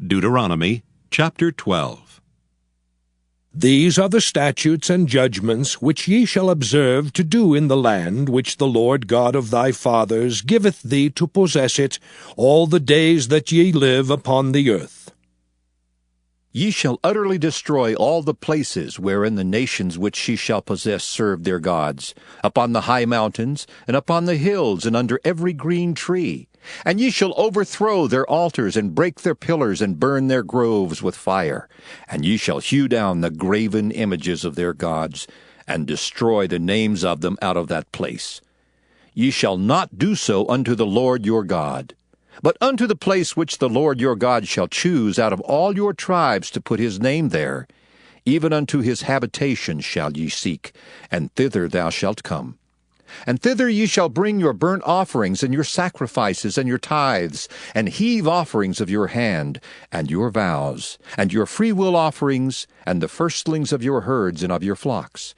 Deuteronomy chapter 12. These are the statutes and judgments which ye shall observe to do in the land which the Lord God of thy fathers giveth thee to possess it all the days that ye live upon the earth. Ye shall utterly destroy all the places wherein the nations which ye shall possess serve their gods, upon the high mountains, and upon the hills, and under every green tree. And ye shall overthrow their altars, and break their pillars, and burn their groves with fire. And ye shall hew down the graven images of their gods, and destroy the names of them out of that place. Ye shall not do so unto the Lord your God. But unto the place which the Lord your God shall choose out of all your tribes to put his name there, even unto his habitation shall ye seek, and thither thou shalt come. And thither ye shall bring your burnt offerings, and your sacrifices, and your tithes, and heave offerings of your hand, and your vows, and your freewill offerings, and the firstlings of your herds and of your flocks.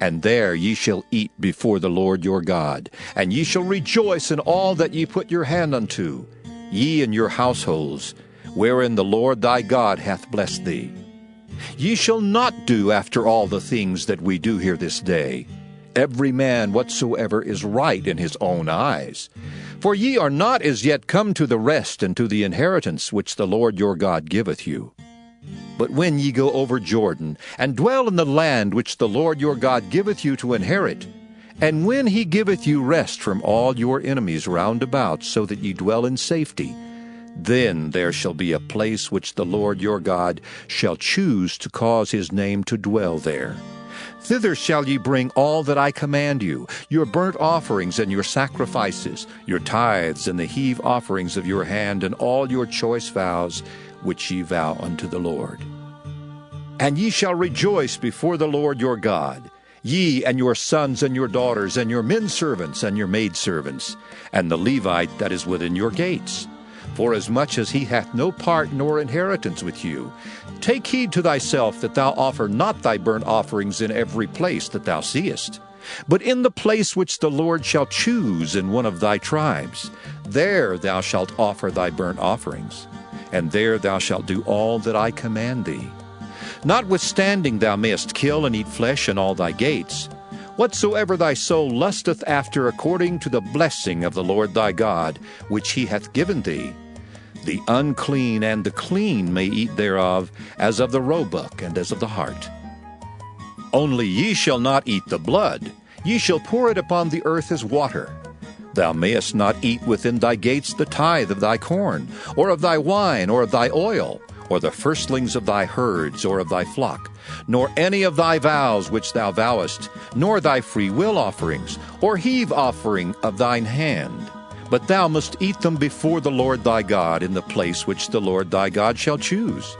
And there ye shall eat before the Lord your God, and ye shall rejoice in all that ye put your hand unto, ye and your households, wherein the Lord thy God hath blessed thee. Ye shall not do after all the things that we do here this day, every man whatsoever is right in his own eyes. For ye are not as yet come to the rest and to the inheritance which the Lord your God giveth you. But when ye go over Jordan, and dwell in the land which the Lord your God giveth you to inherit, and when he giveth you rest from all your enemies round about, so that ye dwell in safety, then there shall be a place which the Lord your God shall choose to cause his name to dwell there. Thither shall ye bring all that I command you, your burnt offerings and your sacrifices, your tithes and the heave offerings of your hand, and all your choice vows, which ye vow unto the Lord. And ye shall rejoice before the Lord your God, ye and your sons and your daughters, and your men servants and your maidservants, and the Levite that is within your gates. Forasmuch as he hath no part nor inheritance with you, take heed to thyself that thou offer not thy burnt offerings in every place that thou seest, but in the place which the Lord shall choose in one of thy tribes. There thou shalt offer thy burnt offerings, and there thou shalt do all that I command thee. Notwithstanding thou mayest kill and eat flesh in all thy gates. Whatsoever thy soul lusteth after according to the blessing of the Lord thy God, which he hath given thee, the unclean and the clean may eat thereof, as of the roebuck and as of the hart. Only ye shall not eat the blood, ye shall pour it upon the earth as water. Thou mayest not eat within thy gates the tithe of thy corn, or of thy wine, or of thy oil, or the firstlings of thy herds, or of thy flock, nor any of thy vows which thou vowest, nor thy freewill offerings, or heave offering of thine hand. But thou must eat them before the Lord thy God in the place which the Lord thy God shall choose.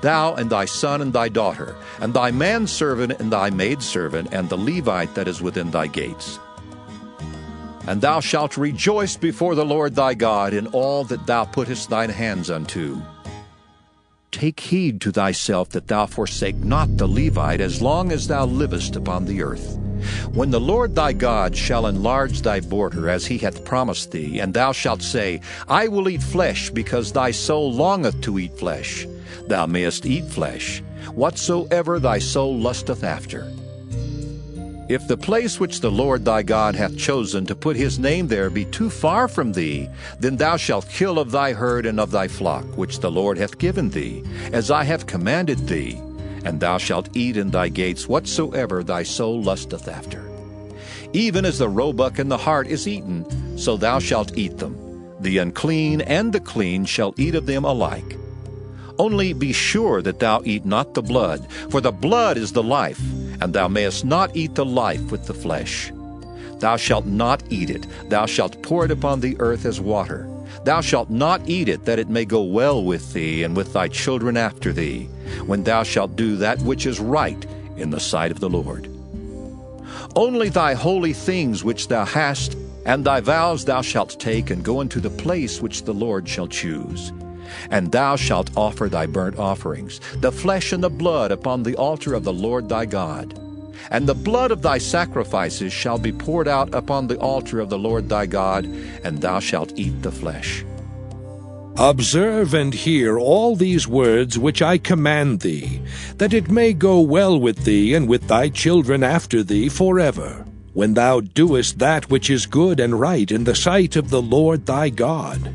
Thou and thy son and thy daughter, and thy manservant and thy maidservant, and the Levite that is within thy gates. And thou shalt rejoice before the Lord thy God in all that thou puttest thine hands unto. Take heed to thyself that thou forsake not the Levite as long as thou livest upon the earth. When the Lord thy God shall enlarge thy border as he hath promised thee, and thou shalt say, I will eat flesh, because thy soul longeth to eat flesh, thou mayest eat flesh, whatsoever thy soul lusteth after. If the place which the Lord thy God hath chosen to put his name there be too far from thee, then thou shalt kill of thy herd and of thy flock, which the Lord hath given thee, as I have commanded thee, and thou shalt eat in thy gates whatsoever thy soul lusteth after. Even as the roebuck and the hart is eaten, so thou shalt eat them. The unclean and the clean shall eat of them alike. Only be sure that thou eat not the blood, for the blood is the life, and thou mayest not eat the life with the flesh. Thou shalt not eat it, thou shalt pour it upon the earth as water. Thou shalt not eat it, that it may go well with thee and with thy children after thee, when thou shalt do that which is right in the sight of the Lord. Only thy holy things which thou hast, and thy vows thou shalt take, and go into the place which the Lord shall choose. And thou shalt offer thy burnt offerings, the flesh and the blood, upon the altar of the Lord thy God. And the blood of thy sacrifices shall be poured out upon the altar of the Lord thy God, and thou shalt eat the flesh. Observe and hear all these words which I command thee, that it may go well with thee and with thy children after thee forever, when thou doest that which is good and right in the sight of the Lord thy God.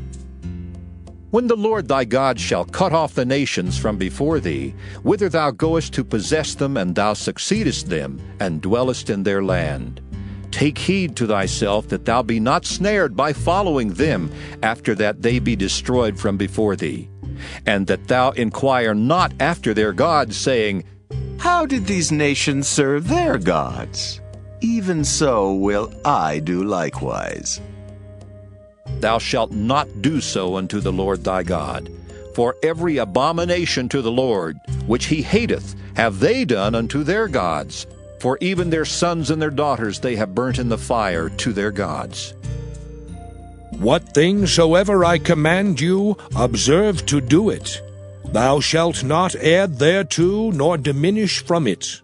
When the Lord thy God shall cut off the nations from before thee, whither thou goest to possess them, and thou succeedest them, and dwellest in their land, take heed to thyself that thou be not snared by following them, after that they be destroyed from before thee, and that thou inquire not after their gods, saying, How did these nations serve their gods? Even so will I do likewise. Thou shalt not do so unto the Lord thy God. For every abomination to the Lord, which he hateth, have they done unto their gods. For even their sons and their daughters they have burnt in the fire to their gods. What things soever I command you, observe to do it. Thou shalt not add thereto, nor diminish from it.